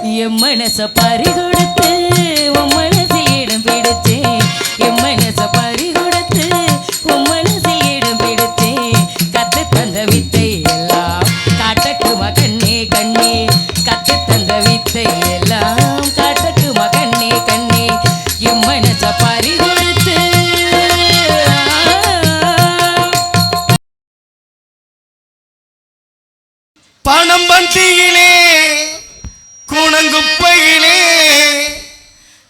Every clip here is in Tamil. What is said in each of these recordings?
என் மனச பறி கொடுத்து உன் மனசில் இடம் பிடிச்சேன். என் மனச பறி கொடுத்து உன் மனசில் இடம் பிடிச்சேன். கத்து தந்த வித்தை எல்லாம் காட்டட்டுமா கண்ணே கண்ணே. கத்து தந்த வித்தை எல்லாம் காட்டட்டுமா கண்ணே கண்ணே. என் மனச பறி கொடுத்து பணம் பந்தியிலே குணங்குப்பையிலே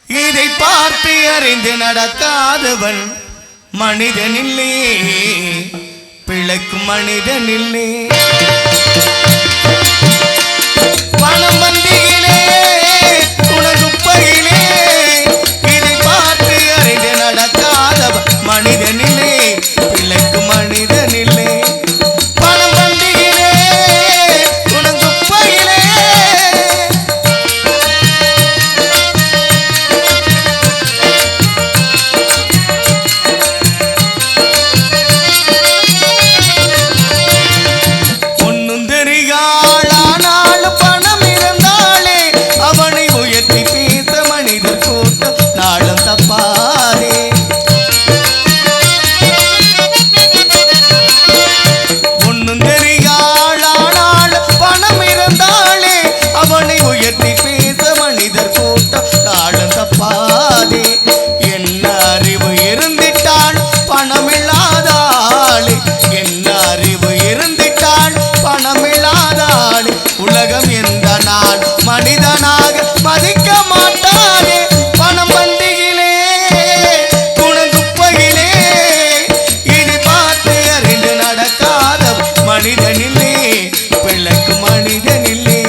இதை பார்த்து அறிந்து நடக்காதவன் மனிதனில்லே, பிழைக்கும் மனிதனில்லே. பணம் பந்தியிலே குணங்குப்பையிலே இதை பார்த்து அறிந்து நடக்காதவன் மனிதனில்லே, பிழைக்கும் மனிதனில்லே. உலகம் எந்த நாள் மனிதனாக மதிக்க மாட்டாரே. பணம் பந்தியிலே குணங்குப்பையிலே இதை பார்த்து அறிந்து நடக்காத மனிதனில்லே, பிழைக்கும் மனிதனில்லே.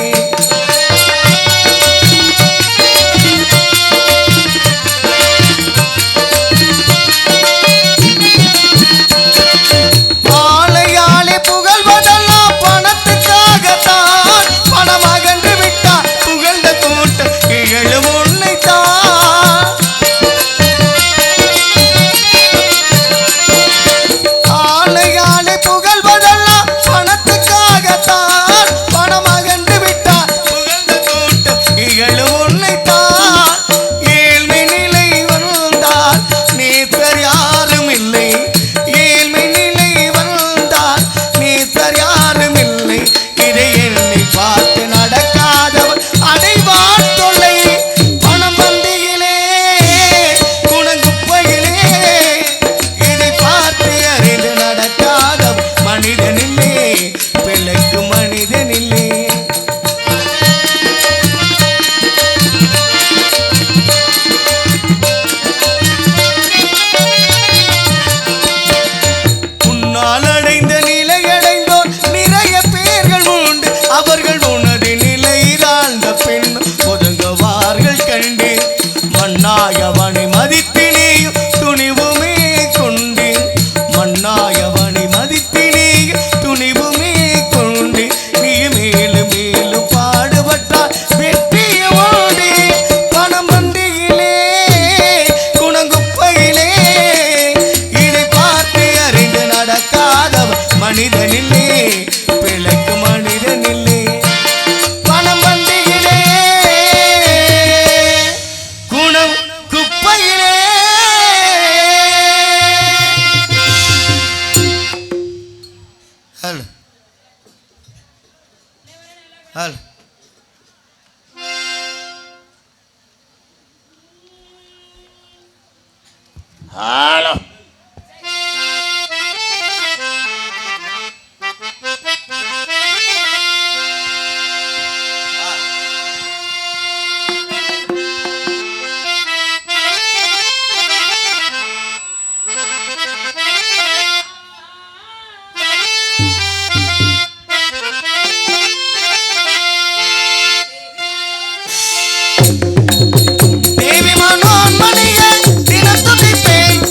மன்னாயவனை மதித்தினேயும் துணிவுமே கொண்டேன். மன்னாயவனை மதித்தினேயும் துணிவுமே கொண்டேன். நீ மேலும் மேலும் பாடுபட்டால் வெற்றியோடே. பணம் பந்தியிலே குணங்குப்பையிலே இதை பார்த்து அறிந்து நடக்காதவன் மனிதனில்லே, பிழைக்கும் மனிதனில்லே. பணம் பந்தியிலே குப்பையிலே ஹலோ ஹலோ ஹலோ தேவி மனோன்மணியே தினத்துதிப்பேன்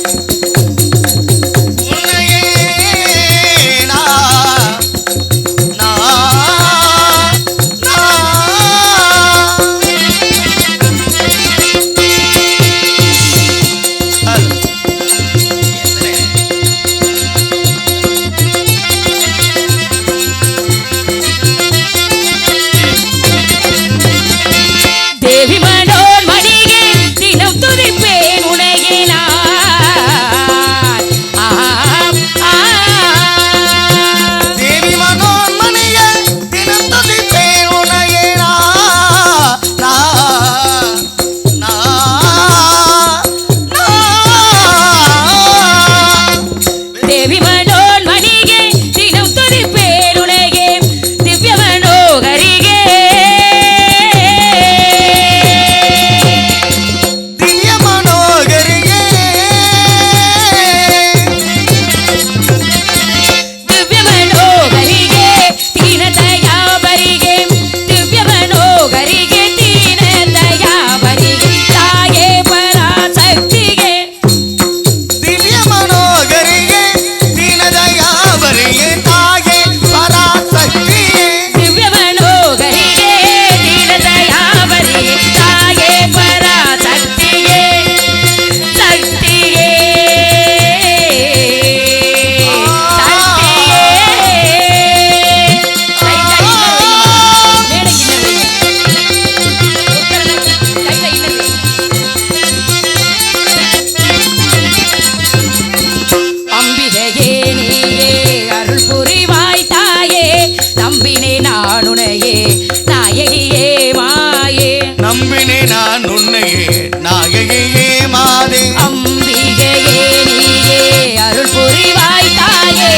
நம்பினே நான் உன்னையே நாயகியே மாதே அம்பிகையே நீயே அருள் புரிவாய் தாயே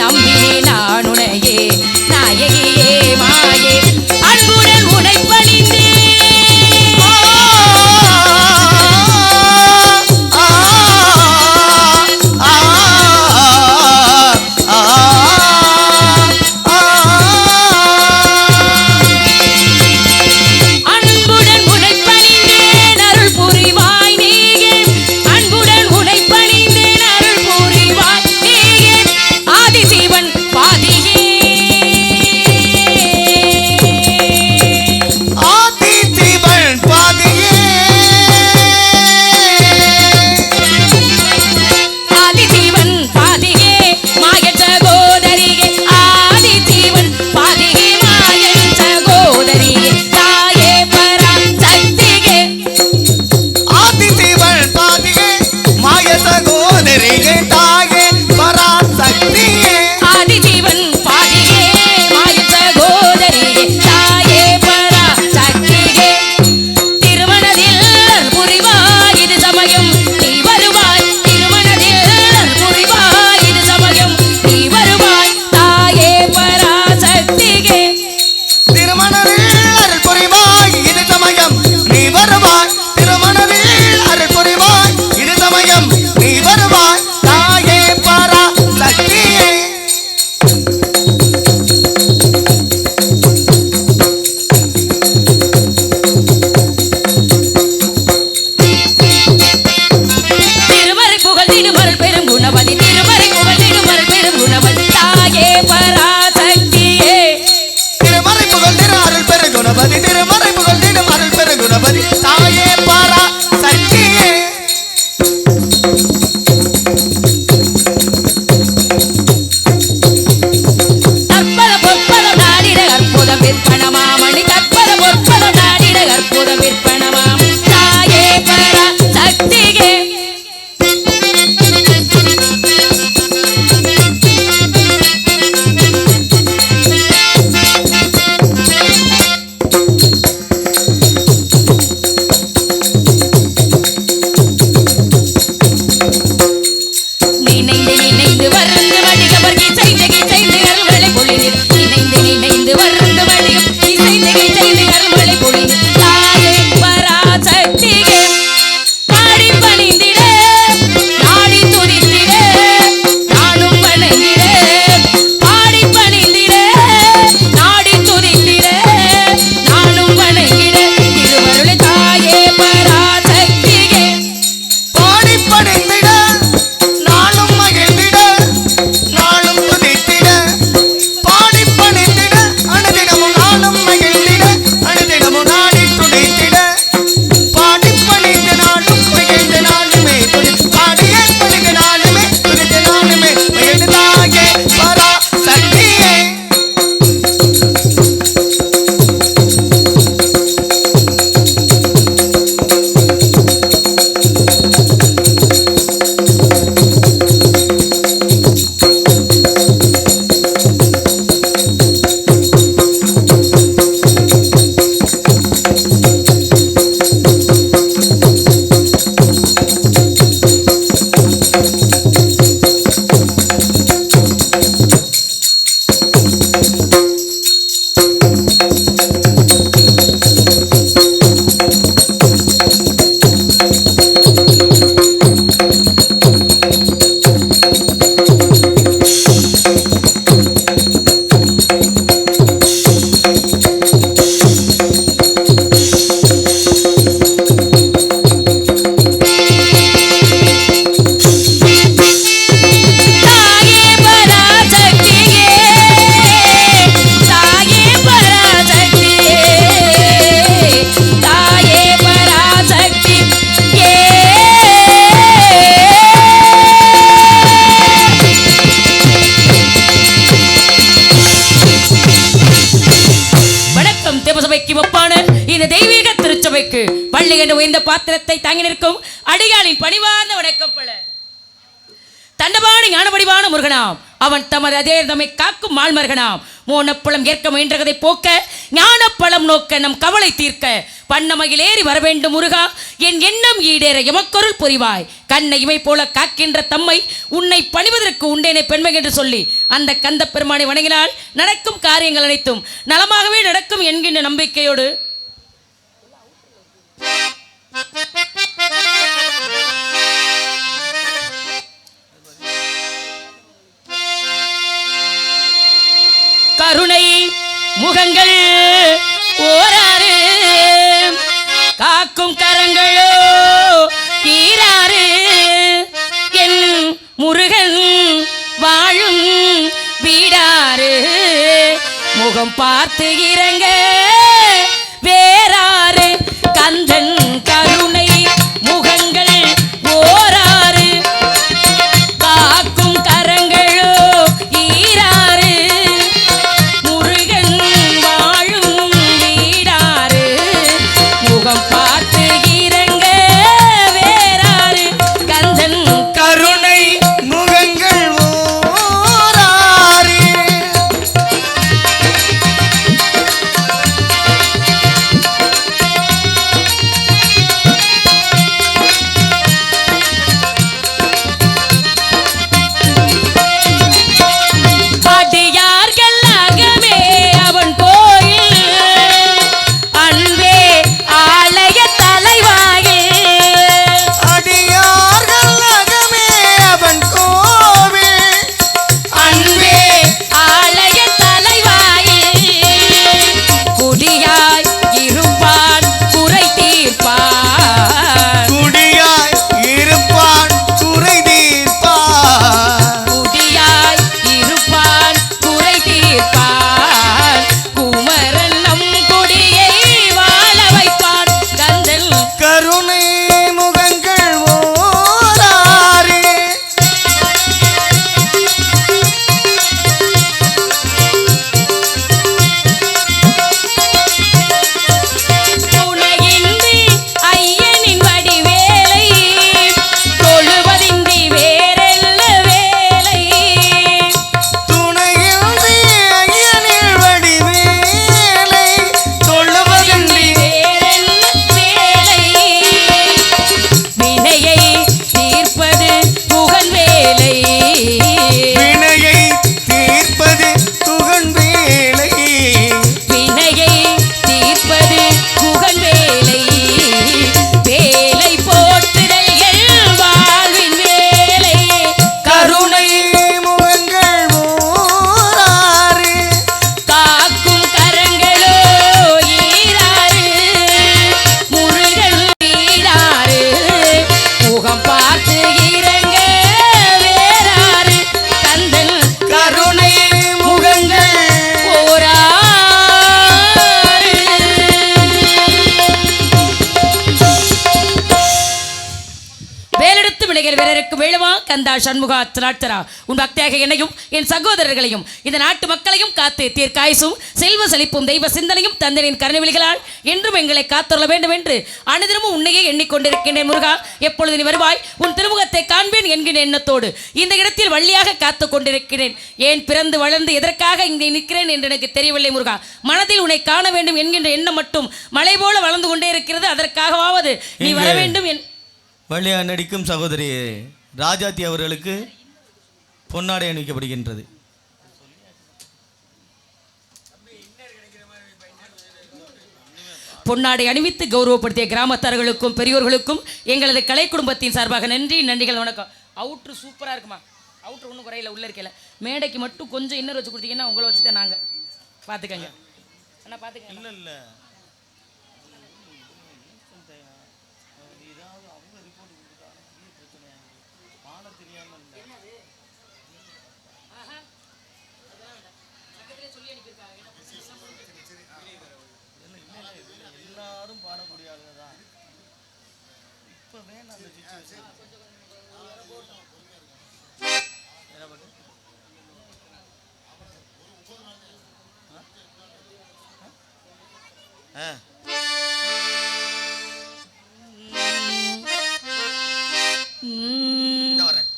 நம்பினே நான் உனையே நாயகியே மாயே அன்புடன் உனை பணிந்தே திருச்சபைக்கு பள்ளி என்ற உயர்ந்த பாத்திரத்தை தாங்கி நிற்கும் அடியாளின் பணிவார்ந்த வணக்கம் பல தண்டபாணி ஞானபடிவான முருகனாம் அவன் தமது அதே தம்மை காக்கும் மால்மருகனாம் மோனப்பழம் ஏற்க முயன்றதை போக்க ஞானப்பழம் நோக்க நம் கவலை தீர்க்க பண்ணமையில் ஏறி வர வேண்டும் முருகா என் எண்ணம் ஈடேற எமக்கொருள் புரிவாய் கண்ணை இமை போல காக்கின்ற தம்மை உன்னை பணிவதற்கு உண்டேனே பெண்மை என்று சொல்லி அந்த கந்த பெருமானை வணங்கினால் நடக்கும் காரியங்கள் அனைத்தும் நலமாகவே நடக்கும் என்கின்ற நம்பிக்கையோடு கருணை முகங்கள் ஓராறு காக்கும் கரங்களோ ஈராறு என் முருகன் வாழும் வீடாறு முகம் பார்த்து இறங்க வேறாறு கந்தன் கருணை முகங்கள் ஓராறு காக்கும் கரங்களோ ஈராறு முருகன் வாழும் வீடாறு முகம் பார்த்து இறங்க வேறாறு கந்தன் கருணை முகங்கள் ஓராறு அடியார்கள் அகமே அவன் கோயில் அன்பே ஆலய தலைவாயில் அடியார்கள் அகமே அவன் கோவில் அன்பே ஆலய தலைவாயில் குடியாய் இருப்பான் குறை தீர்ப்பான் குடியாய் இருப்பான் குறை தீர்ப்பான் குடியாய் இருப்பான் குறை தீர்ப்பான் குமரன் நம் குடியை வாழ வைப்பான் கந்தன் கருணை முகங்கள் ஓராறு துணையின்றி ஐயனின் வடிவேலை தொழுவதின்றி வேறெல்ல வேலை துணையின்றி ஐயனில் வடிவேலை தொழுவதின்றி வேறெல்ல வேலை வினையை தீர்ப்பது புகழ் வேலை வினையை தீர்ப்பது துகன் வேலை வினையை தீர்ப்பது புகழ் வேலை வேலை போற்றுதல் என் வாழ்வின் வேலை கருணை முகங்கள் ஓராறு காக்கும் கரங்களோ ஈராறு முருகன் வீடாறு முகம் பார்த்து இறங்க வேறாறு கந்தன் கருணை முகங்கள் ஓராறு வேலெடுத்து வினைகள் வீரருக்கு வேளுவா கந்தா சண்முகா திராட்சரா உன் பக்தியாக என்னையும் என் சகோதரர்களையும் இந்த நாட்டு மக்களையும் காத்து தீர்க்காயுசும் செல்வ செழிப்பும் தெய்வ சிந்தனையும் தந்தனின் கருணைவிழிகளால் என்றும் எங்களை காத்துள்ள வேண்டும் என்று அனுதினமும் உன்னையே எண்ணிக்கொண்டிருக்கின்றேன் முருகா எப்பொழுது நீ வருவாய் உன் திருமுகத்தை காண்பேன் என்கிற எண்ணத்தோடு இந்த இடத்தில் வள்ளியாக காத்து கொண்டிருக்கிறேன் ஏன் பிறந்து வளர்ந்து எதற்காக இங்கே நிற்கிறேன் என்று எனக்கு தெரியவில்லை முருகா மனதில் உன்னை காண வேண்டும் என்கின்ற எண்ணம் மட்டும் மலை போல வளர்ந்து கொண்டே இருக்கிறது அதற்காகவாவது நீ வர வேண்டும் என் வள்ளியா நடிக்கும் சகோதரி ராஜாத்தி அவர்களுக்கு பொன்னாடை அணிவிக்கப்படுகின்றது. பொன்னாடை அணிவித்து கௌரவப்படுத்திய கிராமத்தார்களுக்கும் பெரியோர்களுக்கும் எங்களது கலை குடும்பத்தின் சார்பாக நன்றிகள் வணக்கம். அவுட்ரு சூப்பராக இருக்குமா, அவுட்ரு ஒன்றும் குறையில உள்ள இருக்கல, மேடைக்கு மட்டும் கொஞ்சம் இன்னர் வச்சு கொடுத்தீங்கன்னா உங்களை வச்சு தான் நாங்கள் பார்த்துக்கங்க அண்ணா பார்த்துக்கங்க. இல்லை இல்லை எல்லாரும் பாடக்கூடிய ஆளுதான் இப்போ வேணும் அந்த சிச்சுவேஷன். வரேன்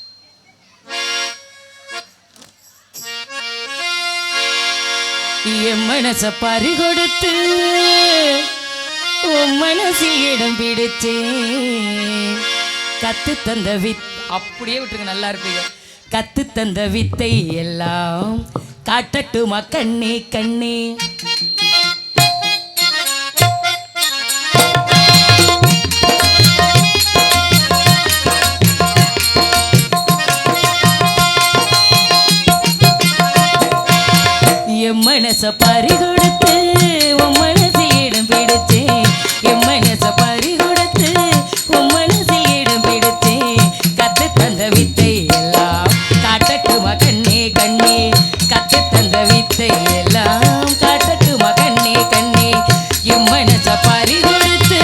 என் மனச பறி கொடுத்து உன் மனசில் இடம் பிடிச்சேன் கத்து தந்த அப்படியே விட்டுருங்க நல்லா இருப்பீங்க கத்து தந்த வித்தை எல்லாம் காட்டட்டுமா கண்ணே கண்ணே என் மனச பறி கொடுத்து உன் மனசில் இடம் பிடிச்சேன் என் மனச பறி கொடுத்து உன் மனசில் இடம் பிடிச்சேன் கத்து தந்த வித்தை எல்லாம் காட்டட்டுமா கண்ணே கண்ணே கத்து தந்த வித்தை எல்லாம் காட்டட்டுமா கண்ணே கண்ணே என் மனச பறி கொடுத்து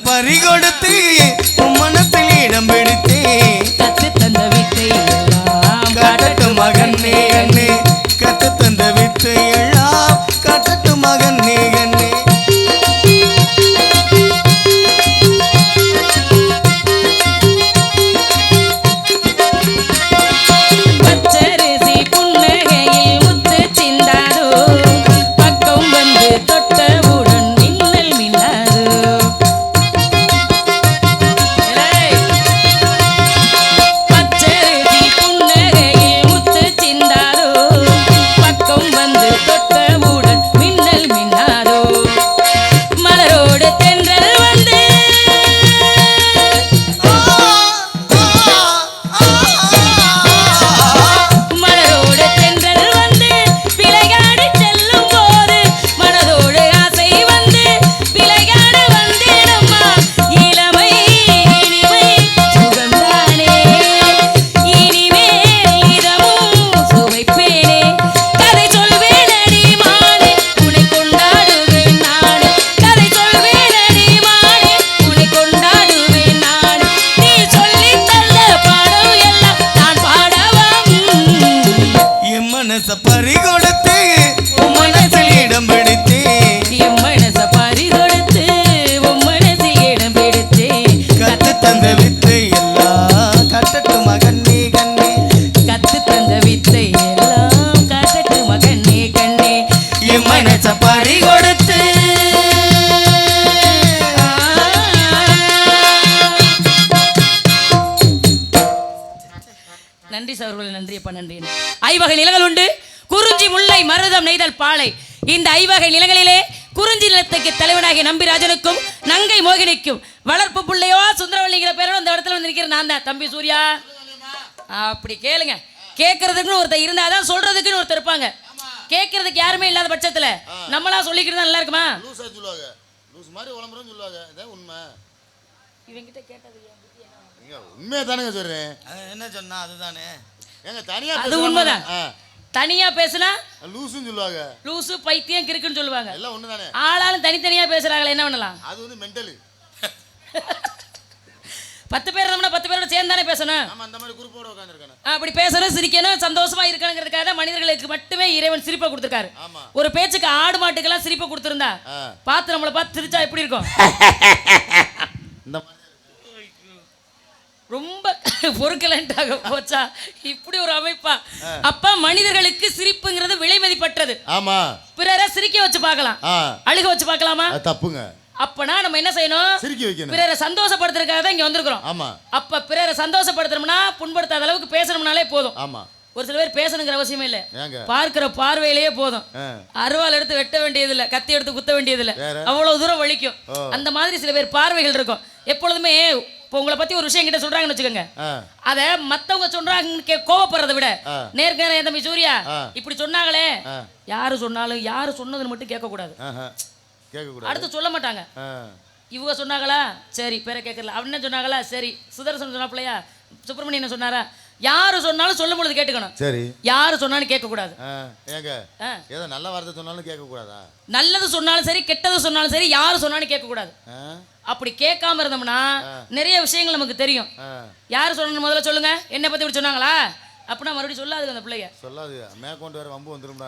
பறி கொடுத்து உன் மனசில் இடம் பிடித்தே கத்து தந்த வித்தை எல்லாம் காட்டட்டும் மகனே கண்ணே கத்து தந்த வித்தை எல்லாம் காட்டட்டும் மகனே கண்ணே பச்சரிசி புன்னகையில் முத்து சிந்தாதோ பக்கம் வந்து தொட்டவுடன் மின்னல் மின்னாதோ பச்சரிசி புன்னகையில் முத்து சிந்தாதோ பக்கம் வந்து தொட்டவுடன் மின்னல் மின்னாதோ மலரோடு தென்றல் வந்து மலரோடு தென்றல் வந்து விளையாடி செல்லும் போது மனதோடு ஆசை வந்து விளையாட வந்தேனம்மா இளமை இனிமை சுகந்தானே இனிமேல் இதமும் சுவைப்பேனே கதை சொல்வேனடி மானே உன்னை கொண்டாடுவேன் நானே கதை சொல்வேனடி மானே உன்னை கொண்டாடுவேன் நானே நீ சொல்லித் தந்த பாடம் எல்லாம் நான் பாடவா என் மனச பறி கொடுத்து உன் மனசில் இடம் பிடித்தே என் மனச பறி கொடுத்து உன் மனசில் இடம் பிடித்தே கத்து தந்த வித்தை எல்லாம் காட்டட்டும் மகனே கண்ணே கத்து தந்த வித்தை எல்லாம் காட்டட்டுமா கண்ணே கண்ணே என் மனச பறி கொடுத்து நன்றி சவர்களே நன்றி அப்பா நன்றி ஐவகை நிலங்கள் உண்டு குறிஞ்சி முல்லை மருதம் நெய்தல் பாலை இந்த ஐவகை நிலங்களிலே குறிஞ்சி நிலத்துக்கு தலைவனாகிய நம்பிராஜனுக்கும் நங்கை மோகினிக்கும் வளர்ப்பு பிள்ளையோ சுந்தரவல்லிங்கிற பேரோட இந்த இடத்துல வந்து நிற்கிற நான் தான் தம்பி சூர்யா அப்படி கேளுங்க கேட்கறதுக்குன்னு ஒருத்தர் இருந்தாதான் சொல்றதுக்குன்னு ஒருத்தர் இருப்பாங்க கேட்கறதுக்கு யாருமே இல்லாத பட்சத்துல நம்மளா சொல்லிக்கிட்டு தான் நல்லா இருக்குமா லூசா சொல்லுவாங்க லூஸ் மாதிரி உளம்புறன்னு சொல்லுவாங்க இதான் உண்மை இவங்கிட்ட கேட்டது நீங்க உண்மையை தானேங்க சொல்றேன் என்ன சொன்னா அதுதானே ஏங்க தனியா அது உண்மைதான் தனியா பேசுனா லூசுன்னு சொல்லுவாங்க லூசு பைத்தியம் கிறுக்குன்னு சொல்லுவாங்க எல்லாம் ஒண்ணு தானே ஆளாலும் தனித்தனியா பேசுறாங்களே என்ன பண்ணலாம் அது வந்து மென்டலு 10 பேர் இருந்தோம்னா 10 பேரோட சேர்ந்து தானே பேசணும் நம்ம அந்த மாதிரி குரூப்போட உட்காந்துருக்கானே அப்படி பேசணும் சிரிக்கணும் சந்தோஷமா இருக்கணுங்கிறதுக்காக தான் மனிதர்களுக்கு மட்டுமே இறைவன் சிரிப்பை கொடுத்துருக்காரு ஆமா ஒரு பேச்சுக்கு ஆடு மாட்டுக்கெல்லாம் சிரிப்பை கொடுத்துருந்தா பார்த்து நம்மளை பார்த்து சிரிச்சா எப்படி இருக்கும் இந்த மாதிரி ரொம்ப பொறுக்கலன்ட்டாக போச்சா இப்படி ஒரு அமைப்பா அப்ப மனிதர்களுக்கு சிரிப்புங்கிறது விலை மதிப்பற்றது ஆமா பிறரை சிரிக்க வச்சு பார்க்கலாம் அழுக வச்சு பார்க்கலாமா அது தப்புங்க அப்பனா நம்ம என்ன செய்யணும்? சிரிக்க வைக்கணும். பிறரை சந்தோஷப்படுத்துறதுக்காக தான் இங்க வந்திருக்கிறோம். ஆமா. அப்ப பிறரை சந்தோஷப்படுத்தணும்னா புண்படுத்தாத அளவுக்கு பேசணும்னாலே போதும். ஆமா. ஒரு சில பேர் பேசணுங்கிற அவசியமே இல்ல, ஏங்க பார்க்கிற பார்வையிலேயே போதும். அருவாள் எடுத்து வெட்ட வேண்டியது இல்ல, கத்தி எடுத்து குத்த வேண்டியது இல்ல, அவ்வளவு தூரம் வலிக்கும். அந்த மாதிரி சில பேர் பார்வைகள் இருக்கும். எப்பொழுதுமே இப்போ உங்களை பத்தி ஒரு விஷயம் கிட்ட சொல்றாங்கன்னு வச்சுக்கோங்க, அத மத்தவங்க சொல்றாங்க கோவப்படுறதை விட நேர்காண தம்பி சூர்யா இப்படி சொன்னாங்களே, யாரு சொன்னாலும் யாரு சொன்னதுன்னு மட்டும் கேட்க கூடாது. அடுத்து சொல்ல மாட்டாங்க. இவங்க சொன்னாங்களா சரி பேரை கேட்கல, அவன் என்ன சொன்னாங்களா சரி, சுதர்சன் சொன்னாப்லையா, சுப்பிரமணியன் என்ன சொன்னாரா, யாரு சொன்னாலும் சொல்லும் பொழுது கேட்டுக்கணும். சரி, யாரு சொன்னாலும் கேட்க கூடாது. ஏங்க ஏதோ நல்ல வார்த்தை சொன்னாலும் கேட்க கூடாதா? நல்லது சொன்னாலும் சரி கெட்டது சொன்னாலும் சரி யாரு சொன்னாலும் கேட்க கூடாது. அப்படி கேட்காம இருந்தோம்னா நிறைய விஷயங்கள் நமக்கு தெரியும். யாரு சொன்னு முதல்ல சொல்லுங்க, என்ன பத்தி இப்படி சொன்னாங்களா அப்படின்னா மறுபடியும் சொல்லாது அந்த பிள்ளைங்க, சொல்லாது. மேற்கொண்டு வேற வம்பு வந்துரும்.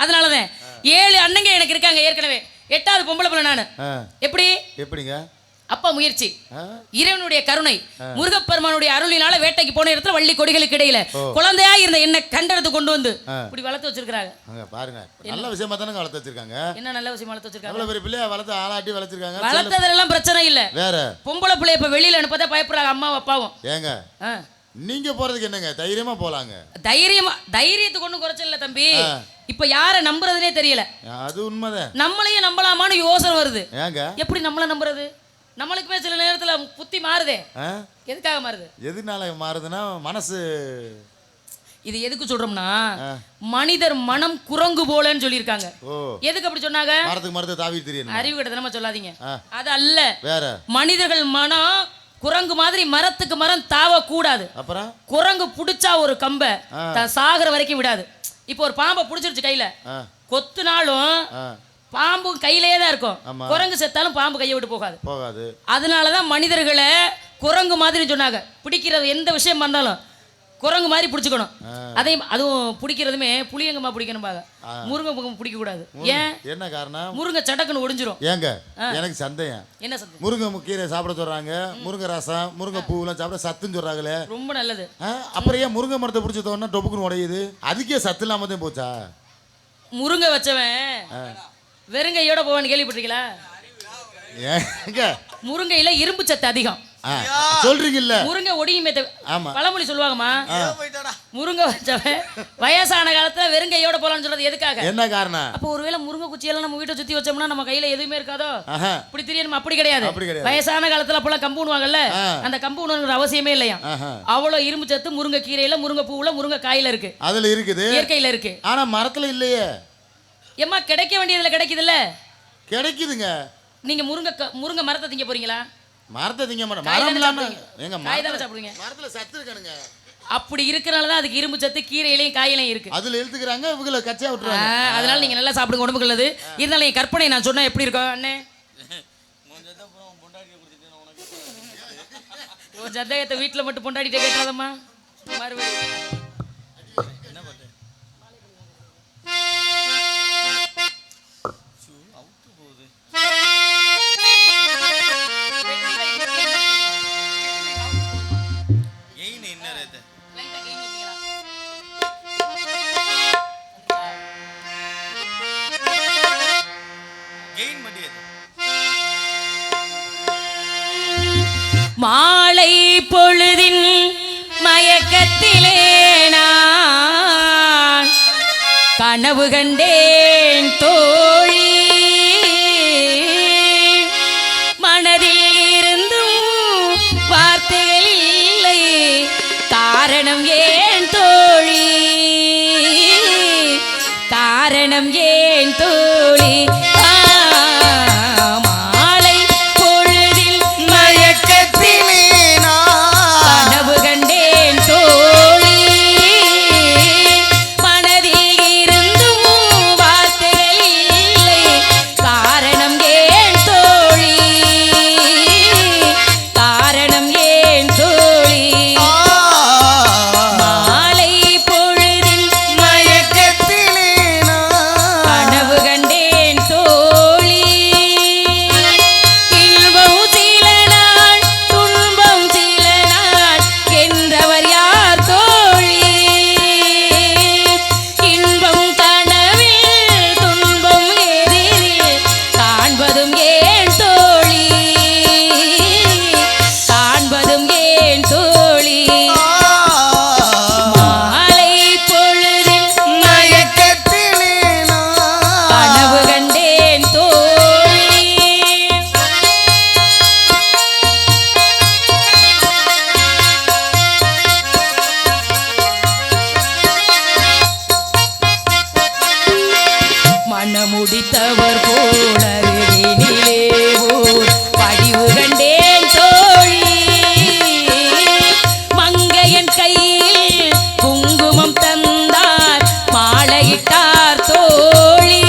அதனாலதான் 7 அண்ணங்க எனக்கு இருக்காங்க ஏற்கனவே, 8வது பொம்பளை பிள்ளை நானு. எப்படிங்க அப்பா முயற்சி, இறைவனுடைய கருணை, முருகப்பெருமானுடைய அருளினால வேட்டைக்கு போன இடத்துல வள்ளி கொடிகளுக்கு இடையில குழந்தையா இருந்த என்ன கண்டெடுத்து கொண்டு வந்து இப்படி வளர்த்து வச்சிருக்காங்க. பாருங்க நல்ல விஷயமா தானே வளர்த்து வச்சிருக்காங்க. என்ன நல்ல விஷயம் வளர்த்து வச்சிருக்காங்க? அவ்வளவு பெரிய பிள்ளைய வளர்த்து ஆளாட்டி வளர்த்திருக்காங்க. வளர்த்ததெல்லாம் பிரச்சனை இல்ல, வேற பொம்பளை பிள்ளைய இப்ப வெளியில அனுப்பதே பயப்படுறாங்க அம்மா அப்பாவும். ஏங்க நீங்க போறதுக்கு என்னங்க, தைரியமா போலாங்க. தைரியத்துக்கு ஒண்ணும் குறைச்சல் இல்ல தம்பி. இப்ப யார நம்புறதுனே தெரியல. அது உண்மைதான். நம்மளையும் நம்பலாமான்னு யோசனை வருது. எப்படி நம்மள நம்புறது? நம்மளுக்குமே சில நேரத்துல புத்தி மாறுதே. எதுக்காக மாறுது? எதுனால மாறுதுன்னா மனசு. இது எதுக்கு சொல்றோம்னா மனிதர் மனம் குரங்கு போலன்னு சொல்லியிருக்காங்க. எதுக்கு அப்படி சொன்னாங்க? மரத்துக்கு மரத்தை தாவி தெரியும். அறிவு கிட்ட சொல்லாதீங்க, அது அல்ல. வேற மனிதர்கள் மனம் குரங்கு மாதிரி மரத்துக்கு மரம் தாவ கூடாது. அப்புறம் குரங்கு புடிச்சா ஒரு கம்பை சாகர வரைக்கும் விடாது. இப்போ ஒரு பாம்பை புடிச்சிருச்சு கையில, கொத்துனாலும் பாம்பு கையிலேயே தான் இருக்கும். குரங்கு செத்தாலும் பாம்பு கையை விட்டு போகாது. அதனாலதான் மனிதர்களை குரங்கு மாதிரி சொன்னாங்க. பிடிக்கிறது எந்த விஷயம் இருந்தாலும் குரங்கு மாதிரி பிடிச்சுக்கணும். அதுவும் பிடிக்கிறதுமே புளியங்கம்மா பிடிக்கணும் பாங்க, முருங்கை பிடிக்க கூடாது. ஏன் என்ன காரணம்? முருங்கை சடக்குன்னு ஒடிஞ்சிரும். ஏங்க எனக்கு சந்தேகம், என்ன சந்தேகம்? முருங்கை கீரை சாப்பிட சொல்றாங்க, முருங்கை ரசம் முருங்கை பூவெல்லாம் சாப்பிட சத்துன்னு சொல்றாங்களே, ரொம்ப நல்லது. அப்புறம் ஏன் முருங்கை மரத்தை பிடிச்ச தோணுன்னா டொப்புக்குன்னு உடையுது? அதுக்கே சத்து இல்லாம தான் போச்சா? முருங்கை வச்சவன் வெறுங்கையோட போவான்னு கேள்விப்பட்டிருக்கீங்களா? முருங்கையில இரும்பு சத்து அதிகம் சொல்றீங்கல்ல. முருங்கை ஒடியுமே. பழமொழி சொல்லுவாங்கம்மா, முருங்கை வச்சவன் வயசான காலத்துல வெறுங்கையோட போலான்னு சொல்றது எதுக்காக? என்ன காரணம்? அப்போ ஒருவேளை முருங்கை குச்சியெல்லாம் நம்ம வீட்டை சுத்தி வச்சோம்னா நம்ம கையில எதுவுமே இருக்காதோ? இப்படி தெரியணும். அப்படி கிடையாது. வயசான காலத்துல அப்பெல்லாம் கம்பு உண்ணுவாங்கல்ல, அந்த கம்பு உண்ணுங்கிற அவசியமே இல்லையா. அவ்வளவு இரும்பு சத்து முருங்கை கீரையில, முருங்கை பூவுல, முருங்கை காயில இருக்கு. அதுல இருக்குது, இயற்கையில இருக்கு. ஆனா மரத்துல இல்லையே. ஏம்மா கிடைக்க வேண்டியதுல கிடைக்குதுல்ல? கிடைக்குதுங்க. நீங்க முருங்கை மரத்தை திங்க போறீங்களா? மரத்தை திங்க மாட்டோம். மரம் இல்லாம எங்க காய் தான சாப்பிடுவீங்க. மரத்துல சத்து இருக்கானுங்க. அப்படி இருக்கறனால தான் அதுக்கு இரும்பு சத்து கீரையிலயும் காயிலயும் இருக்கு. அதுல எழுத்துக்கறாங்க, இவங்கள கச்சா விட்டுறாங்க. அதனால நீங்க நல்லா சாப்பிடுங்க, உடம்புக்கு நல்லது. இருந்தாலும் என் கற்பனை நான் சொன்னா எப்படி இருக்கும் அண்ணே? கொஞ்சத்தை பூரா பொண்டாட்டியை குடிச்சிட்டு உனக்கு ஒரு சந்தேகத்தை வீட்டுல மட்டும் பொண்டாட்டிட்டே கேட்டாதம்மா. மறுபடியும் என்ன பண்ற? மாலை பொழுதின் மயக்கத்திலே நான் கனவு கண்டேன் தோழி, மனதில் இருந்தும் வார்த்தைகள் இல்லை, காரணம் ஏன் தோழி, காரணம் ஏன் தோழி? வா முடித்தவர் போல் அருகினிலே ஓர் படிவு கண்டேன் தோழி. மங்கையன் கையில் குங்குமம் தந்தார் மாலையிட்டார் தோழி.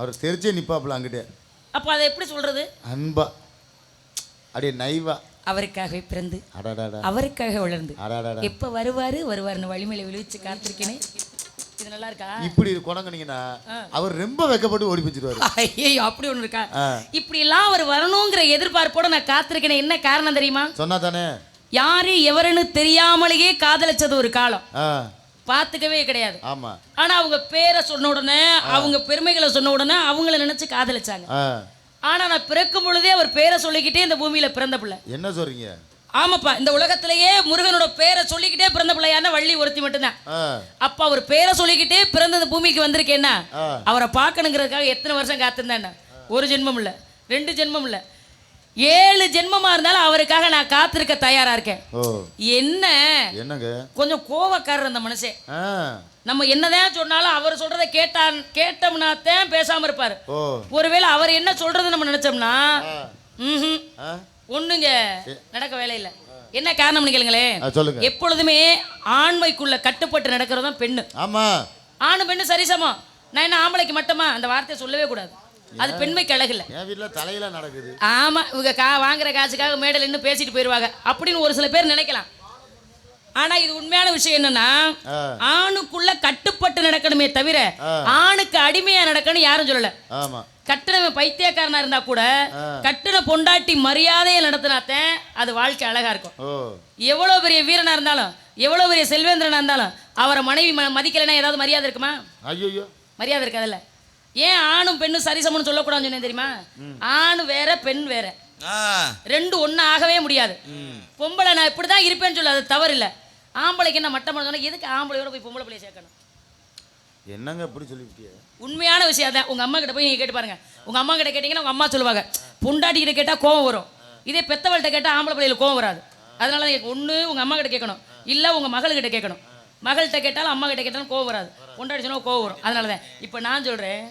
அவர் தெரிஞ்சே நிப்பாப்புல அங்கிட்டே. அப்போ அதை எப்படி சொல்றது? அன்பா அப்படியே நைவா அவருக்காகவே பிறந்து அவருக்காக வளர்ந்து எப்ப வருவாருன்னு வழிமையில விழுவிச்சு காத்திருக்கேனே. இது நல்லா இருக்கா? இப்படி கொணங்கினீங்கன்னா அவர் ரொம்ப வெக்கப்பட்டு ஓடி போச்சிருவாரு. ஐயோ அப்படி ஒண்ணு இருக்கா? இப்படி எல்லாம் அவர் வரணுங்கிற எதிர்பார்ப்போட நான் காத்திருக்கேன். என்ன காரணம் தெரியுமா? சொன்னா தானே. யாரு எவருன்னு தெரியாமலேயே காதலிச்சது ஒரு காலம், பார்த்துக்கவே கிடையாது. ஆமா. ஆனா அவங்க பேரை சொன்ன உடனே, அவங்க பெருமைகளை சொன்ன உடனே அவங்கள நினைச்சு காதலிச்சாங்க. ஆனா நான் பிறக்கும் பொழுதே அவர் பேரை சொல்லிக்கிட்டே இந்த பூமியில பிறந்த பிள்ளை. என்ன சொல்றீங்க? ஆமாப்பா, இந்த உலகத்திலேயே முருகனோட பேரை சொல்லிக்கிட்டே பிறந்த பிள்ளையான வள்ளி ஒருத்தி மட்டும்தான். அப்ப அவர் பேரை சொல்லிக்கிட்டே பிறந்த இந்த பூமிக்கு வந்திருக்கேன்னா அவரை பார்க்கணுங்கிறதுக்காக எத்தனை வருஷம் காத்திருந்தேன்? ஒரு ஜென்மம் இல்ல, 2 ஜென்மம் இல்ல, 7 ஜென்மமா இருந்தாலும் அவருக்காக நான் காத்திருக்க தயாரா இருக்கேன். என்னங்க கொஞ்சம் கோவக்காரர் அந்த மனுஷன். நம்ம என்னதான் சொன்னாலும் அவர் சொல்றதை கேட்டோம்னா தான் பேசாம இருப்பாரு. ஒருவேளை அவர் என்ன சொல்றது நம்ம நினைச்சோம்னா ஒண்ணுங்க நடக்க வேலை இல்ல. என்ன காரணம் கேளுங்களேன். எப்பொழுதுமே ஆண்மைக்குள்ள கட்டுப்பட்டு நடக்கிறதும் பெண்ணு. ஆமா, ஆணு பெண்ணு சரிசமம். நான் என்ன ஆம்பளைக்கு மட்டுமா? அந்த வார்த்தையை சொல்லவே கூடாது. அது பெண்மைக்கு அழகு இல்ல. என் வீட்ல தலையில நடக்குது. ஆமா, இவங்க வாங்குற காசுக்காக மேடையில் இன்னும் பேசிட்டு போயிருவாங்க அப்படின்னு ஒரு சில பேர் நினைக்கலாம். ஆனா இது உண்மையான விஷயம் என்னன்னா, ஆணுக்குள்ள கட்டுப்பட்டு நடக்கணுமே தவிர ஆணுக்கு அடிமையா நடக்கணும் யாரும் சொல்லல. கட்டுனவன் பைத்தியக்காரனா இருந்தா கூட கட்டுன பொண்டாட்டி மரியாதையை நடத்தினாத்தேன் அது வாழ்க்கை அழகா இருக்கும். எவ்வளவு பெரிய வீரனா இருந்தாலும், எவ்வளவு பெரிய செல்வேந்திரனா இருந்தாலும் அவரை மனைவி மதிக்கலைன்னா ஏதாவது மரியாதை இருக்குமா? ஐயோ, மரியாதை இருக்காதுல்ல. ஏன் ஆணும் பெண்ணும் சரிசமம்னு சொல்லக்கூடாதுன்னு சொன்னேன் தெரியுமா? ஆணு வேற பெண் வேற, 2 ஒண்ணு ஆகவே முடியாது. பொம்பளை நான் இப்படிதான் இருப்பேன்னு சொல்ல, அது தவறு இல்லை. ஆம்பளைக்கு என்ன மட்டம் பண்ண சொன்னா எதுக்கு ஆம்பளையோட போய் பொம்பளை பிள்ளைய சேர்க்கணும்? என்னங்க இப்படி சொல்லிவிட்டிய? உண்மையான விஷயம் தான். உங்க அம்மா கிட்ட போய் நீங்க கேட்டு பாருங்க. உங்க அம்மா கிட்ட கேட்டீங்கன்னா உங்க அம்மா சொல்லுவாங்க, பொண்டாட்டி கிட்ட கேட்டா கோவம் வரும், இதே பெத்தவள்கிட்ட கேட்டா ஆம்பளை பிள்ளைகளுக்கு கோவம் வராது. அதனால ஒண்ணு உங்க அம்மா கிட்ட கேட்கணும், இல்ல உங்க மகள்கிட்ட கேட்கணும். மகள்கிட்ட கேட்டாலும் அம்மா கிட்ட கேட்டாலும் கோவம் வராது, பொண்டாட்டி சொன்னா கோவம் வரும். அதனாலதான் இப்ப நான் சொல்றேன்,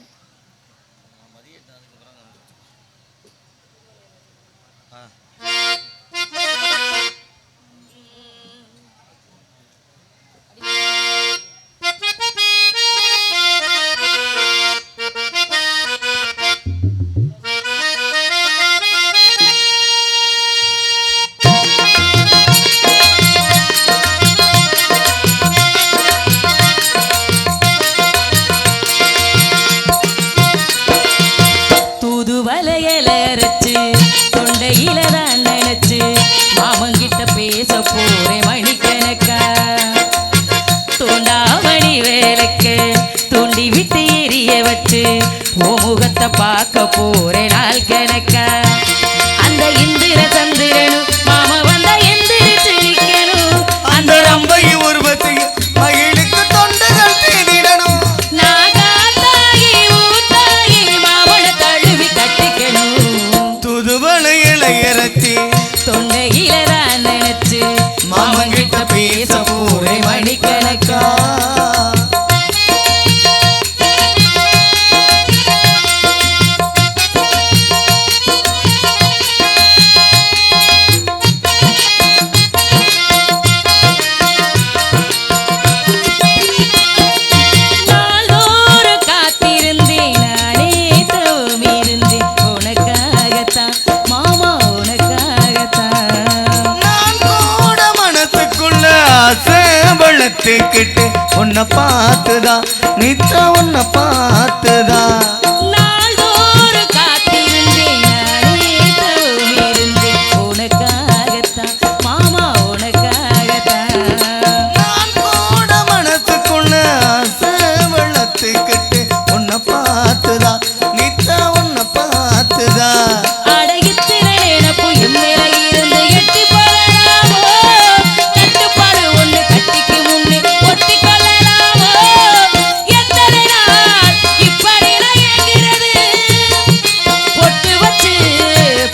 தொண்டையில போற நாள் கணக்கா அந்த இந்திர சந்திரனும் மாமா வந்தா எந்திரிச்சு நிக்கணும் அந்த ரம்பை உருவத்தை மயிலுக்கு தொண்டுகள் செய்திடணும் நாகாத்தாகி ஊத்தாகி மாமனை தழுவி கட்டிக்கணும் துதுவளையில இறச்சி தொண்டையில தான் நினைச்சு மாமங்கிட்ட பேச போறே மணிக்கணக்கா நாள்தோறும் காத்திருந்தேன் நானே தவம் இருந்தேன் உனக்காகத்தான் மாமா உனக்காகத்தான் நான் கூட மனசுக்குள்ள ஆசை வளர்த்துக்கிட்டு உன்னை பார்த்துதான் நித்த உன்னை பார்த்துதான் நாள்தோறும் காத்திருந்தேன் நானே தவம் இருந்தேன் உனக்காகத்தான் மாமா உனக்காகத்தான் நான் கூட மனசுக்குள்ள ஆசை வளர்த்துக்கிட்டு உன்னை பார்த்துதான் நித்த உன்னை பார்த்துதான் அடகித்திர நினப்பு எம்மேல இருந்து எட்டி போகலாமோ கட்டுப்பாடு ஒண்ணு கட்டிக்கு முன்னே ஒட்டி கொள்ளலாமோ எத்தனை நாள் இப்படி நான் ஏங்குறது பொட்டு வச்சு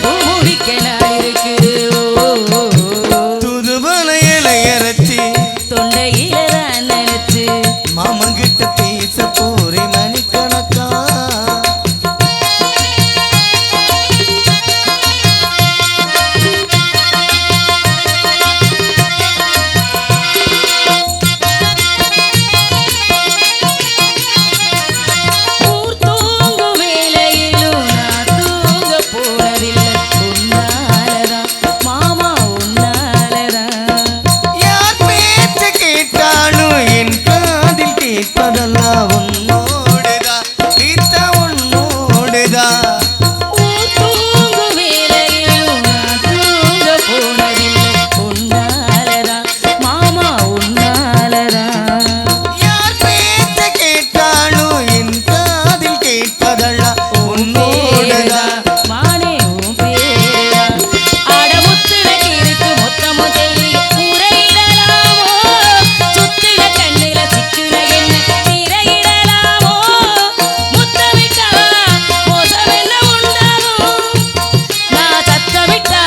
பூ முடிக்க நாள் இருக்கு துதுவளையில இறச்சி தொண்டையில தான் நினைச்சு மாமங்கிட்ட பேச போறே மணிக்கணக்கா ஊர் தூங்கும் வேளையிலும் நான் தூங்க போனதில்லை உன்னாலதான் மாமா உன்னாலதான் யார் பேச்ச கேட்டாலும் என் காதில் கேட்பதெல்லாம் உன்னோடுதான் நித்த உன்னோடுதான் ஊர் தூங்கும் வேளையிலும் நான் தூங்க போனதில்லை உன்னாலதான் மாமா உன்னாலதான் யார் பேச்ச கேட்டாலும் என் காதில் கேட்பதெல்லாம் உன்னோடுதான் மானே உன் பேருதான் அடமுத்துனக்கு இருக்கு மொத்தமும் சொல்லி முறையிடலாமோ சுத்தின கண்ணுல சிக்குன என்ன திரையிடலாமோ முத்தமிட்டா மோசம் என்ன உண்டாகும் நான் சத்தமிட்டா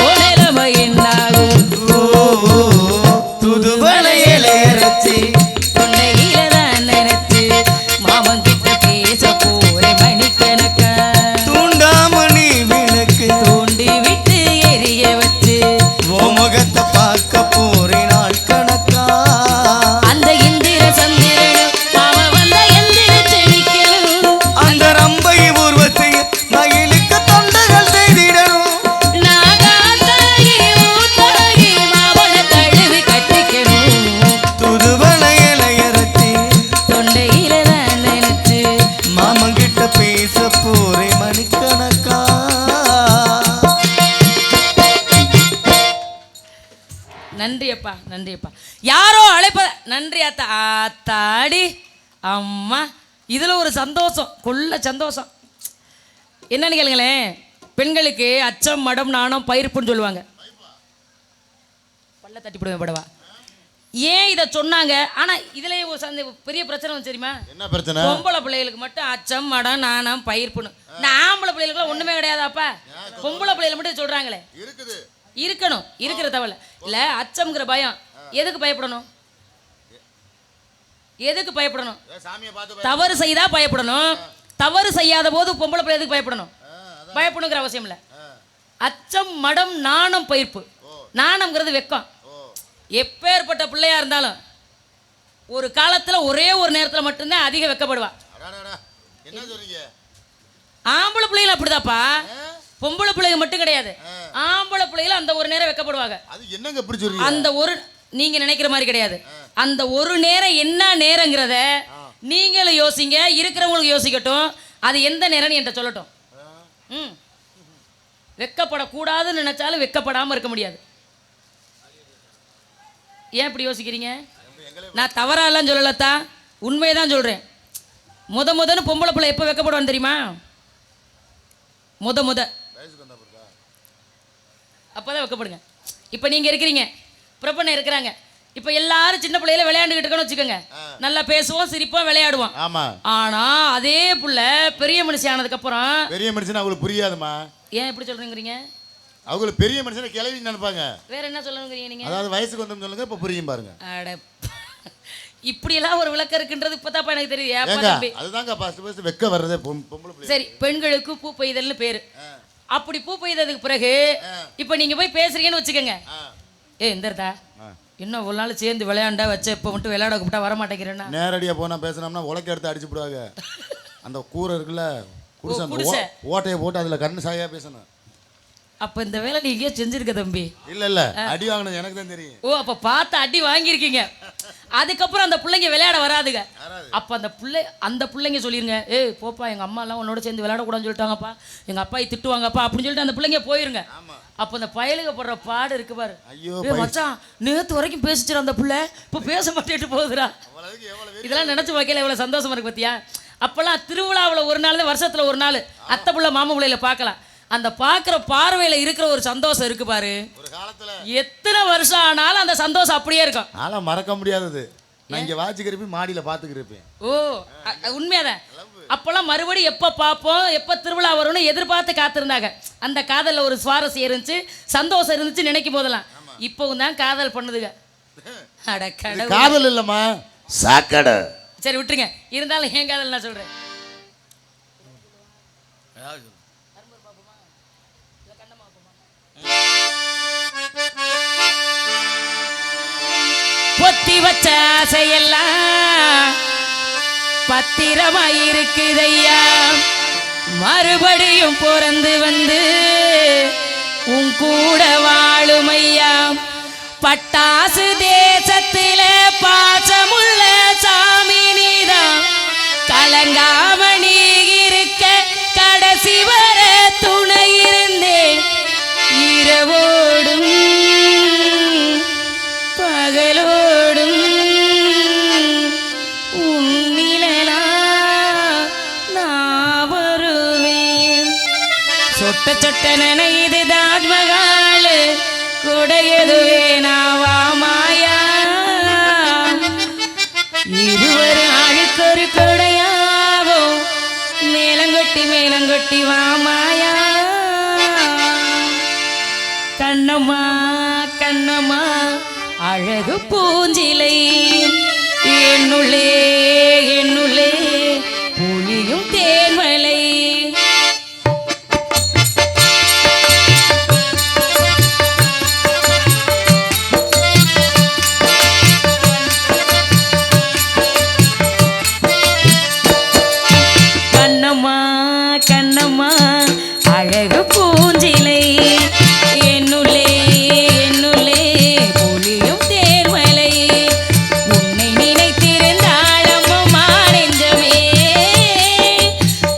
உன் நிலைமை என்னாகும் துதுவளையில இறச்சி தொண்டையில தான் நினைச்சு மாமங்கிட்ட பேச போறேன் மணிக்கணக்கா தூண்டாமணி விளக்கு தூண்டி விட்டு எரிய வச்சு ஓ முகத்தை பார்க்க போறே நாள் கணக்கா அந்த இந்திர சந்திரனும் மாமா வந்தா எந்திரிச்சு நிக்கணும் அந்த ரம்பை உருவத்தை மயிலுக்கு தொண்டுகள் செய்திடணும் நாகாத்தாகி ஊத்தாகி மாமனை தழுவி கட்டிக்கணும் துதுவளையில இறச்சி தொண்டையில தான் நினைச்சு மாமங்கிட்ட பேச போறே மணிக்கணக்கா நன்றி அப்பா நன்றி அப்பா யாரோ அழைப்ப நன்றி அத்தா ஆத்தாடி அம்மா இதில் ஒரு சந்தோஷம் கொள்ள சந்தோஷம் என்னன்னு கேளுங்களேன் பெண்களுக்கு அச்சம் மடம் நாணம் பயிர்ப்புன்னு சொல்லுவாங்க பல்ல தட்டி போடுவேன் படவா ஏன் இதை சொன்னாங்க ஆனால் இதுலேயே ஒரு பெரிய பிரச்சனை வந்து தெரியுமா என்ன பிரச்சனை? பொம்பளை பிள்ளைகளுக்கு மட்டும் அச்சம் மடம் நாணம் பயிர்ப்புன்னு இந்த ஆம்பளை பிள்ளைகளுக்குலாம் ஒன்றுமே கிடையாதாப்பா பொம்பளை பிள்ளைகளை மட்டும் சொல்கிறாங்களே இருக்குது. இருக்கணும் இருக்கிற தவலை இல்லை அச்சம்ங்கிற பயம் எதுக்கு பயப்படணும் எதுக்கு பயப்படணும் சாமியை பார்த்து தவறு செய்தா பயப்படணும் தவறு செய்யாத போது பொம்பளை பிள்ளை எதுக்கு பயப்படணும் பயப்படணுங்கிற அவசியம் இல்லை அச்சம் மடம் நாணம் பயிர்ப்பு நாணம்ங்கிறது வெக்கம் எப்பேற்பட்ட பிள்ளையா இருந்தாலும் ஒரு காலத்துல ஒரே ஒரு நேரத்துல மட்டும்தான் அதிக வெக்கப்படுவா என்ன சொல்றீங்க? ஆம்பளை பிள்ளைகள் அப்படிதாப்பா பொம்பளை பிள்ளைங்க மட்டும் கிடையாது ஆம்பளை பிள்ளைகள் அந்த ஒரு நேரம் வெக்கப்படுவாங்க அது என்னங்க இப்படி சொல்றீங்க? அந்த ஒரு நீங்க நினைக்கிற மாதிரி கிடையாது அந்த ஒரு நேரம் என்ன நேரங்கிறத நீங்களும் யோசிங்க இருக்கிறவங்களுக்கு யோசிக்கட்டும் அது எந்த நேரம்னு என்கிட்ட சொல்லட்டும் வெக்கப்படக்கூடாதுன்னு நினைச்சாலும் வெக்கப்படாமல் இருக்க முடியாது ஏன் இப்படி யோசிக்கிறீங்க நான் தவறாலாம் சொல்லலத்தா உண்மையை தான் சொல்கிறேன் முதன்னு பொம்பளை பிள்ளை எப்போ வெக்கப்படுவான்னு தெரியுமா முத அப்போதான் வைக்கப்படுங்க. இப்போ நீங்கள் இருக்கிறீங்க, பிரபண்ண இருக்கிறாங்க, இப்போ எல்லாரும் சின்ன பிள்ளையில விளையாண்டுக்கிட்டு இருக்கோன்னு வச்சுக்கோங்க, நல்லா பேசுவோம், சிரிப்போம், விளையாடுவோம். ஆமா. ஆனா அதே புள்ள பெரிய மனுஷன் ஆனதுக்கு அப்புறம் பெரிய மனுஷன் அவங்களுக்கு புரியாதுமா. ஏன் இப்படி சொல்றீங்க? அவங்களுக்கு பெரிய மனுஷனை கிளவி நினைப்பாங்க. வேற என்ன சொல்லணுங்கிறீங்க நீங்க? அதாவது வயசுக்கு வந்தோம்னு சொல்லுங்க, இப்ப புரியும் பாருங்க. அட இப்படி எல்லாம் ஒரு விளக்கம் இருக்குன்றது இப்பதான் எனக்கு தெரியுது. அதுதாங்க ஃபர்ஸ்ட் வெக்க வர்றதே பொம்பளை பிள்ளை. சரி, பெண்களுக்கு பூ பெய்தல்னு பேரு. அப்படி பூ பெய்ததுக்கு பிறகு இப்ப நீங்க போய் பேசுறீங்கன்னு வச்சுக்கோங்க, எந்திரதா இன்னும் ஒரு நாள் சேர்ந்து விளையாண்டா வச்ச இப்ப மட்டும் விளையாட கூப்பிட்டா வர மாட்டேங்கிறேன்னா நேரடியா போனா பேசினோம்னா உலக்க எடுத்து அடிச்சு விடுவாங்க. அந்த கூரை இருக்குல்ல, குடிசை ஓட்டையை போட்டு அதுல கண்ணு சாயா பேசணும். அப்ப இந்த வேலை நீங்க செஞ்சிருக்க தம்பி? இல்ல அடி வாங்கினது எனக்கு தான் தெரியும். ஓ, அப்ப பார்த்து அடி வாங்கியிருக்கீங்க. அதுக்கப்புறம் அந்த பிள்ளைங்க விளையாட வராதுங்க. அப்ப அந்த பிள்ளைங்க சொல்லிருங்க, ஏய் போப்பா, எங்க அம்மா எல்லாம் உன்னோட சேர்ந்து விளையாடக்கூடாதுன்னு சொல்லிட்டாங்கப்பா, எங்க அப்பாயை திட்டுவாங்கப்பா அப்படின்னு சொல்லிட்டு அந்த பிள்ளைங்க போயிருங்க. அப்ப அந்த பயலுக போடுற பாடு இருக்கு பாரு. ஐயோ மச்சான், நேத்து வரைக்கும் பேசிச்சிரு அந்த பிள்ளை, இப்ப பேச மாட்டேட்டு போகுதுடா. இதெல்லாம் நினைச்சு வைக்கல எவ்வளவு சந்தோஷமா இருக்கு பத்தியா? அப்பெல்லாம் திருவிழாவில் ஒரு நாள், வருஷத்துல ஒரு நாள் அத்தை பிள்ளை மாமா பிள்ளையில பார்க்கலாம். அந்த பார்க்குற பார்வையில் இருக்கிற ஒரு சந்தோஷம் இருக்கு பாரு. ஒரு காலத்துல எத்தனை வருஷம் ஆனாலும் அந்த சந்தோஷம் அப்படியே இருக்கும். ஆனா மறக்க முடியாதது. நான் இங்க வாட்சிக்கிறப்ப மாடியில பாத்துக்கிறப்பேன். ஓ, உண்மையாதான். அப்பெல்லாம் மறுபடியும் எப்போ பார்ப்போம், எப்போ திருவிழா வரும்னு எதிர்பார்த்து காத்திருந்தாங்க. அந்த காதலில் ஒரு சுவாரஸ்யம் இருந்துச்சு, சந்தோஷம் இருந்துச்சு நினைக்கும் போதெல்லாம். இப்போவும் தான் காதல் பண்ணுதுங்க. அட கடவுளே, காதல் இல்லம்மா, சாக்கடை. சரி விட்டுருங்க, இருந்தாலும் ஏன் காதல் நான் சொல்றேன். பொத்தி வச்ச ஆசையெல்லாம் பத்திரமாயிருக்குதையா, மறுபடியும் பிறந்து வந்து உன் கூட வாழுமையா. பட்டாசு தேசத்தில பாசமுள்ள சாமி நீதான், கலங்காம நீ இருக்க கடைசி வர துணை இருந்தேன். இரவோடும் பகலோடும் உன்னிலா நான் வருவேன். சொட்ட சொட்ட நினைது தாஜ்மஹால், கொடையதுவே நாவா மாயா. இருவர் ஆளுக்கொரு கொடையாகும், மேலங்கொட்டி வா மாயா. கண்ணம்மா கண்ணம்மா அழகு பூஞ்சிலை, என்னுள்ளே என்னுள்ளே பொழியும் தேன்மலை. கண்ணம்மா கண்ணம்மா அழகு பூஞ்சிலை, என்னுள்ளே என்னுள்ளே பொழியும் தேர்மலை. உன்னை நினைத்திருந்தாளம்மா நெஞ்சமே,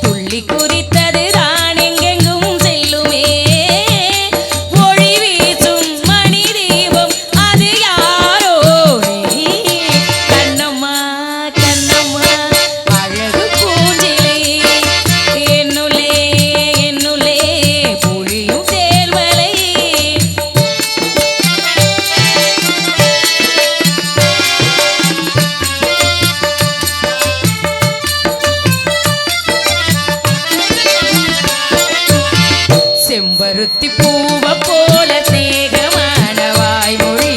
துள்ளி குறித்தது தான் எங்கெங்கும் செல்லுமே. ஒளி வீசும் மணி தீபம் அது யாரோ நீ. கண்ணம்மா கண்ணம்மா அழகு பூஞ்சிலை, என்னுள்ளே என்னுள்ளே பொழியும் தேர்மலை. செம்பருத்தி பூவ போல சேகமான வாய்மொழி,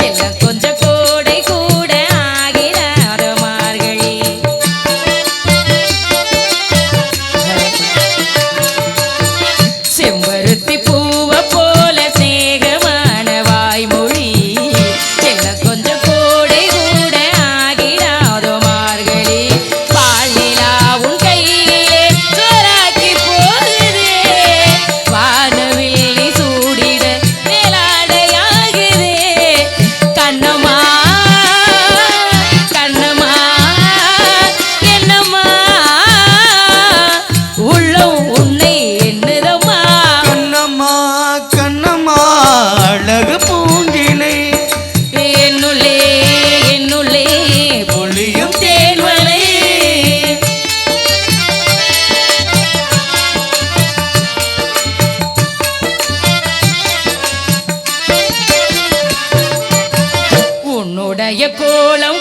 எல்லாம் கொஞ்சம் கோடை கூட ஆகிடாத மார்கழி. செம்பருத்தி பூவ போல சேகமான வாய்மொழி, எல்லாம் கொஞ்சம் கோடை கூட ஆகிடாத மார்கழி. பாலிலா உன் கையிலே சொராக்கி போகுதே, வானவில்லி சூடிட மேலாடையாகுதே. கண்ணம்மா கண்ணம்மா என்னம்மா உள்ளம் உன்னை என்னதம்மா. பழைய கோலம்